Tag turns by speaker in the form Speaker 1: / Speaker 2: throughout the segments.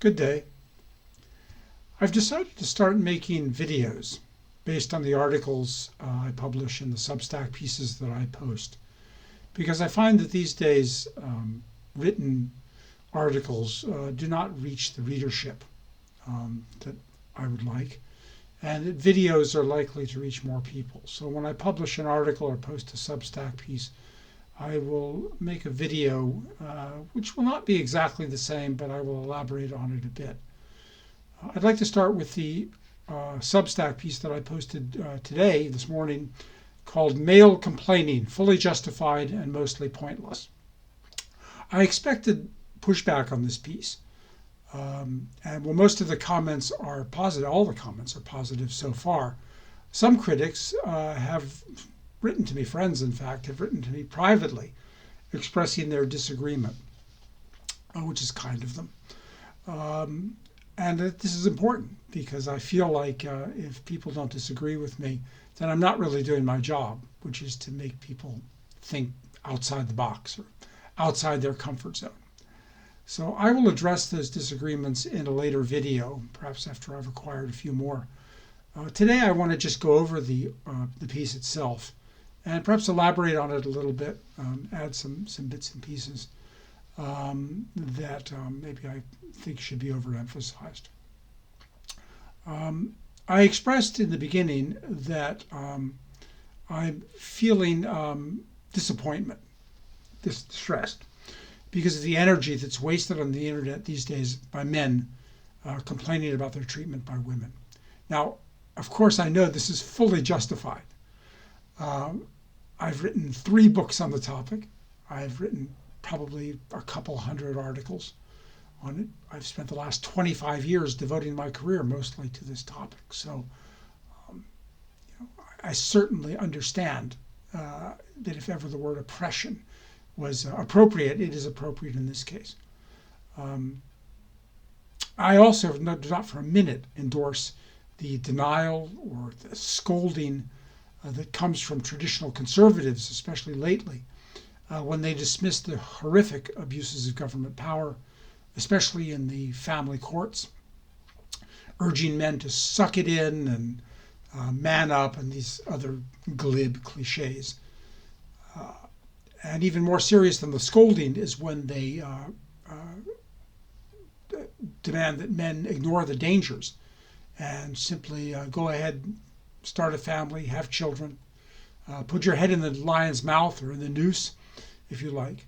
Speaker 1: Good day. I've decided to start making videos based on the articles I publish and the Substack pieces that I post, because I find that these days written articles do not reach the readership that I would like, and that videos are likely to reach more people. So when I publish an article or post a Substack piece, I will make a video which will not be exactly the same, but I will elaborate on it a bit. I'd like to start with the Substack piece that I posted this morning, called Male Complaining, Fully Justified and Mostly Pointless. I expected pushback on this piece. Most of the comments are positive. All the comments are positive so far. Some critics have written to me, friends in fact, have written to me privately expressing their disagreement, which is kind of them. And this is important because I feel like if people don't disagree with me, then I'm not really doing my job, which is to make people think outside the box or outside their comfort zone. So I will address those disagreements in a later video, perhaps after I've acquired a few more. Today I want to just go over the piece itself and perhaps elaborate on it a little bit, add some bits and pieces that maybe I think should be overemphasized. I expressed in the beginning that I'm feeling disappointment, distressed, because of the energy that's wasted on the internet these days by men complaining about their treatment by women. Now, of course, I know this is fully justified. I've written 3 books on the topic. I've written probably a couple hundred articles on it. I've spent the last 25 years devoting my career mostly to this topic. So I certainly understand that if ever the word oppression was appropriate, it is appropriate in this case. I also do not for a minute endorse the denial or the scolding that comes from traditional conservatives, especially lately, when they dismiss the horrific abuses of government power, especially in the family courts, urging men to suck it in and man up and these other glib cliches. And even more serious than the scolding is when they demand that men ignore the dangers and simply go ahead, start a family, have children, put your head in the lion's mouth or in the noose, if you like.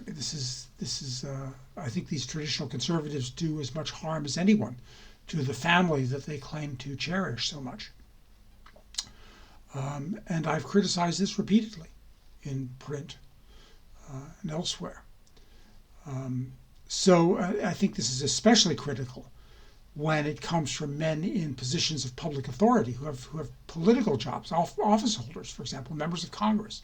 Speaker 1: This is. I think these traditional conservatives do as much harm as anyone to the family that they claim to cherish so much. And I've criticized this repeatedly in print and elsewhere. So I think this is especially critical when it comes from men in positions of public authority who have political jobs, office holders, for example, members of Congress,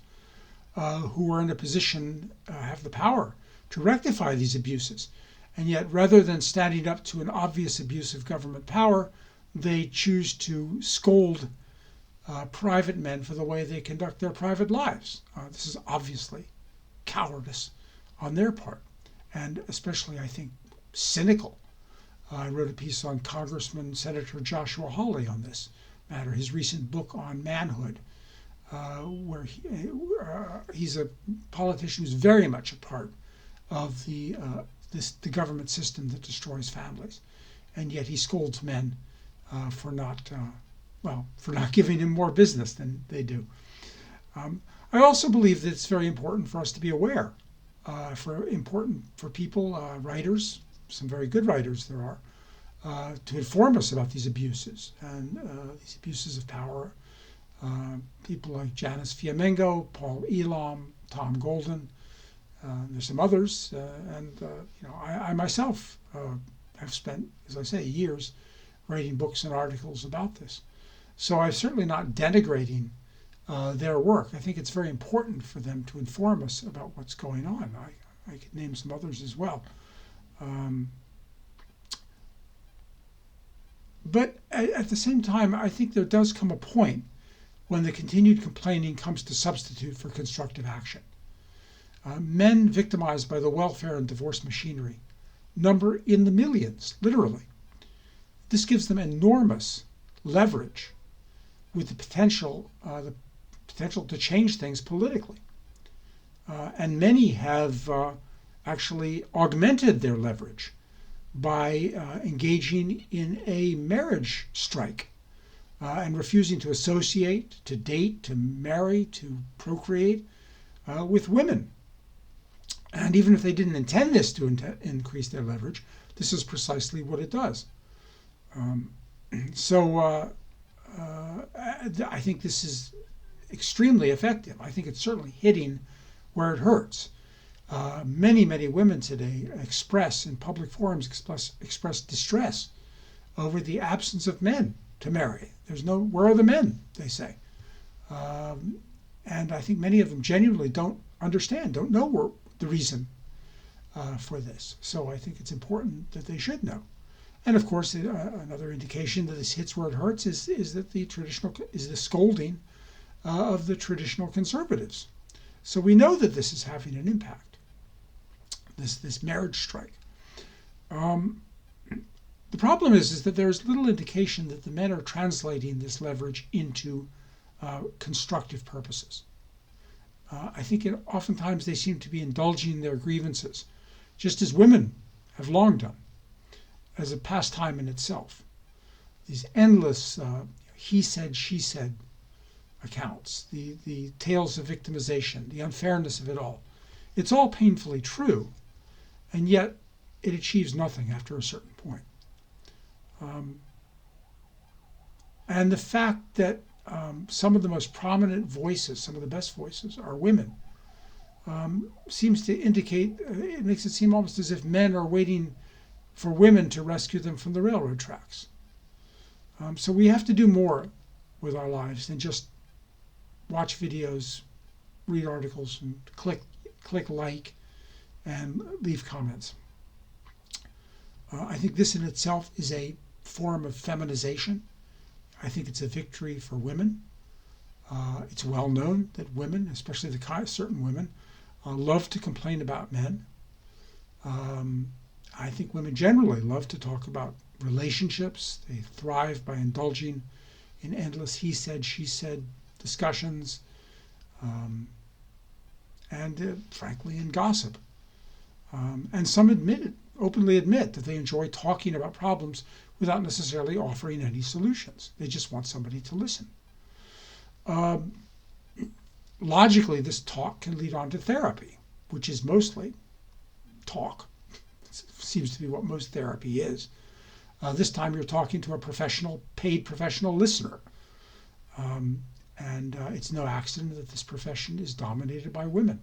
Speaker 1: who are in a position, have the power to rectify these abuses. And yet, rather than standing up to an obvious abuse of government power, they choose to scold private men for the way they conduct their private lives. This is obviously cowardice on their part, and especially, I think, cynical. I wrote a piece on Congressman Senator Joshua Hawley on this matter, his recent book on manhood, where he's a politician who's very much a part of the government system that destroys families, and yet he scolds men for not giving him more business than they do. I also believe that it's very important for us to be aware, for people, writers, some very good writers there are, to inform us about these abuses and these abuses of power. People like Janice Fiamengo, Paul Elam, Tom Golden. There's some others, I myself have spent, as I say, years writing books and articles about this. So I'm certainly not denigrating their work. I think it's very important for them to inform us about what's going on. I could name some others as well. But at the same time, I think there does come a point when the continued complaining comes to substitute for constructive action. Men victimized by the welfare and divorce machinery number in the millions, literally. This gives them enormous leverage with the potential to change things politically. And many have actually augmented their leverage by engaging in a marriage strike and refusing to associate, to date, to marry, to procreate with women. And even if they didn't intend this to increase their leverage, this is precisely what it does. So I think this is extremely effective. I think it's certainly hitting where it hurts. Many women today express in public forums express distress over the absence of men to marry. Where are the men, they say. And I think many of them genuinely don't know the reason for this. So I think it's important that they should know. And of course, another indication that this hits where it hurts is the scolding of the traditional conservatives. So we know that this is having an impact. This marriage strike. The problem is that there's little indication that the men are translating this leverage into constructive purposes. I think oftentimes they seem to be indulging their grievances, just as women have long done, as a pastime in itself. These endless he said, she said accounts, the tales of victimization, the unfairness of it all. It's all painfully true, and yet it achieves nothing after a certain point. And the fact that some of the most prominent voices, some of the best voices, are women, seems to indicate, it makes it seem almost as if men are waiting for women to rescue them from the railroad tracks. So we have to do more with our lives than just watch videos, read articles, and click like and leave comments. I think this in itself is a form of feminization. I think it's a victory for women. It's well known that women, especially certain women, love to complain about men. I think women generally love to talk about relationships. They thrive by indulging in endless he said, she said discussions, and frankly in gossip. And some openly admit that they enjoy talking about problems without necessarily offering any solutions. They just want somebody to listen. Logically, this talk can lead on to therapy, which is mostly talk. It seems to be what most therapy is. This time you're talking to a paid professional listener. And it's no accident that this profession is dominated by women.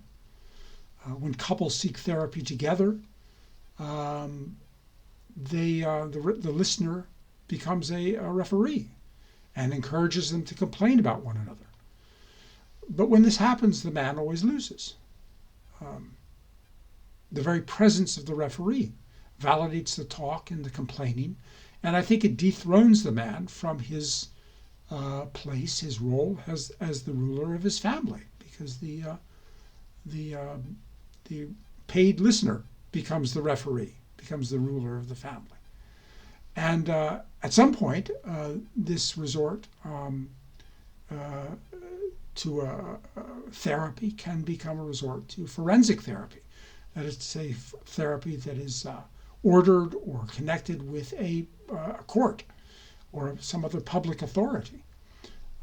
Speaker 1: When couples seek therapy together, the listener becomes a referee and encourages them to complain about one another. But when this happens, the man always loses. The very presence of the referee validates the talk and the complaining, and I think it dethrones the man from his place, his role as the ruler of his family, because the paid listener becomes the referee, becomes the ruler of the family. And at some point, this resort to therapy can become a resort to forensic therapy. That is to say, therapy that is ordered or connected with a court or some other public authority,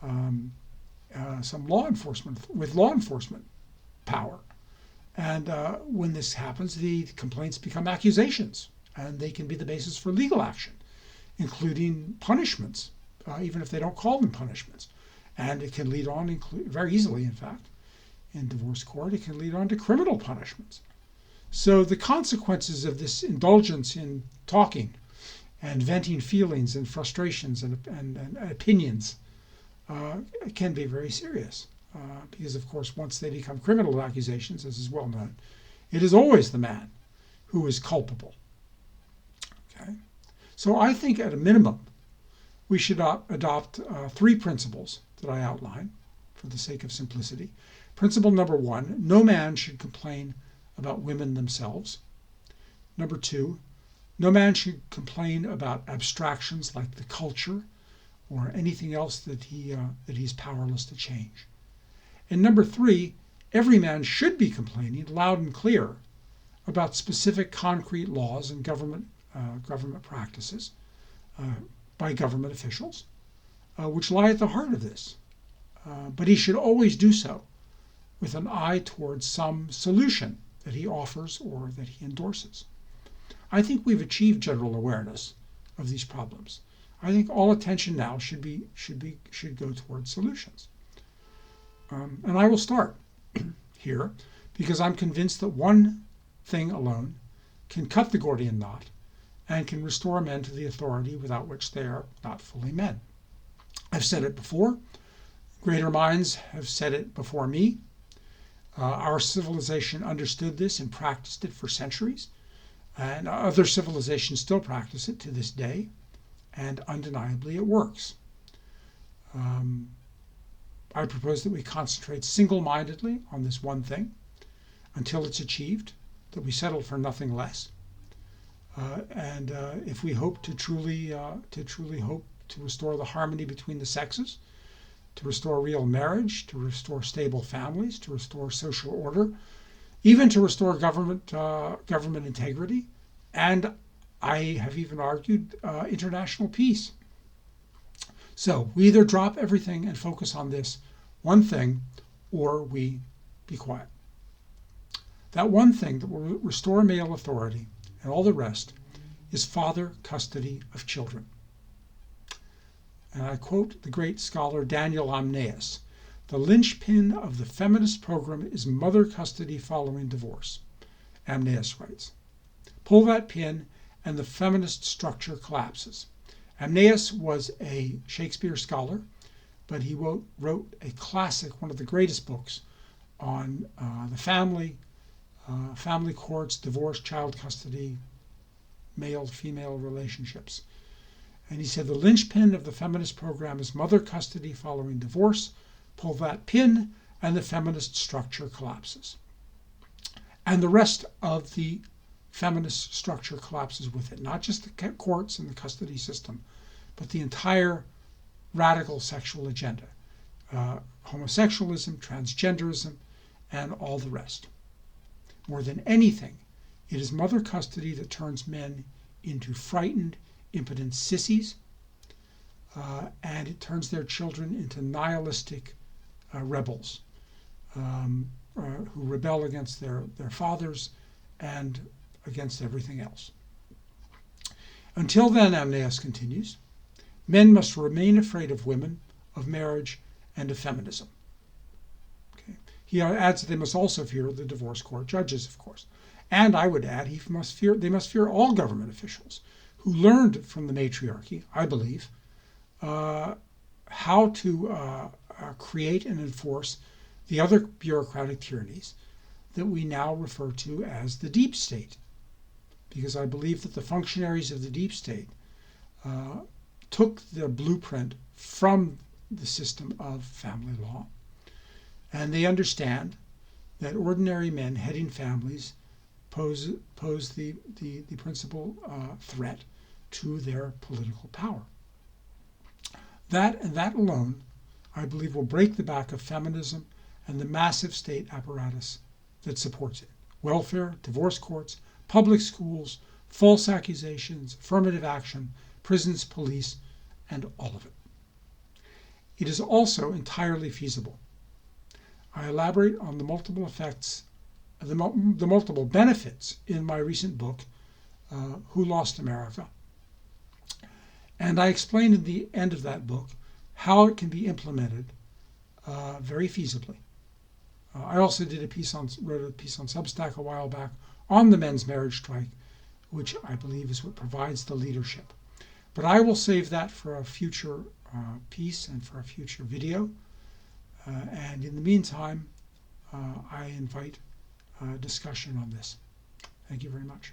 Speaker 1: some law enforcement power. And when this happens, the complaints become accusations, and they can be the basis for legal action, including punishments, even if they don't call them punishments. And it can lead on, very easily, in fact, in divorce court, it can lead on to criminal punishments. So the consequences of this indulgence in talking and venting feelings and frustrations and opinions can be very serious. Because, of course, once they become criminal accusations, as is well known, it is always the man who is culpable. Okay? So I think at a minimum, we should adopt three principles that I outline for the sake of simplicity. Principle number 1, no man should complain about women themselves. Number 2, no man should complain about abstractions like the culture or anything else that he's powerless to change. And number 3, every man should be complaining loud and clear about specific concrete laws and government practices by government officials, which lie at the heart of this. But he should always do so with an eye towards some solution that he offers or that he endorses. I think we've achieved general awareness of these problems. I think all attention now should go towards solutions. And I will start here because I'm convinced that one thing alone can cut the Gordian knot and can restore men to the authority without which they are not fully men. I've said it before. Greater minds have said it before me. Our civilization understood this and practiced it for centuries, and other civilizations still practice it to this day, and undeniably it works. I propose that we concentrate single-mindedly on this one thing until it's achieved, that we settle for nothing less. And if we hope to truly restore the harmony between the sexes, to restore real marriage, to restore stable families, to restore social order, even to restore government integrity, and I have even argued international peace. So we either drop everything and focus on this one thing, or we be quiet. That one thing that will restore male authority and all the rest is father custody of children. And I quote the great scholar Daniel Amneas, "The linchpin of the feminist program is mother custody following divorce," Amneas writes. Pull that pin and the feminist structure collapses. Amneas was a Shakespeare scholar, but he wrote a classic, one of the greatest books on the family courts, divorce, child custody, male-female relationships. And he said the linchpin of the feminist program is mother custody following divorce. Pull that pin and the feminist structure collapses. And the rest of the feminist structure collapses with it. Not just the courts and the custody system, but the entire radical sexual agenda. Homosexualism, transgenderism, and all the rest. More than anything, it is mother custody that turns men into frightened, impotent sissies, and it turns their children into nihilistic rebels who rebel against their fathers and against everything else. Until then, Amneas continues, men must remain afraid of women, of marriage, and of feminism. Okay. He adds that they must also fear the divorce court judges, of course. And I would add, they must fear all government officials who learned from the matriarchy, I believe, how to create and enforce the other bureaucratic tyrannies that we now refer to as the deep state. Because I believe that the functionaries of the deep state took the blueprint from the system of family law, and they understand that ordinary men heading families pose the principal threat to their political power. That and that alone, I believe, will break the back of feminism and the massive state apparatus that supports it. Welfare, divorce courts, public schools, false accusations, affirmative action, prisons, police, and all of it. It is also entirely feasible. I elaborate on the multiple effects, the multiple benefits in my recent book, Who Lost America? And I explain at the end of that book how it can be implemented very feasibly. I also wrote a piece on Substack a while back on the men's marriage strike, which I believe is what provides the leadership. But I will save that for a future piece and for a future video. And in the meantime, I invite discussion on this. Thank you very much.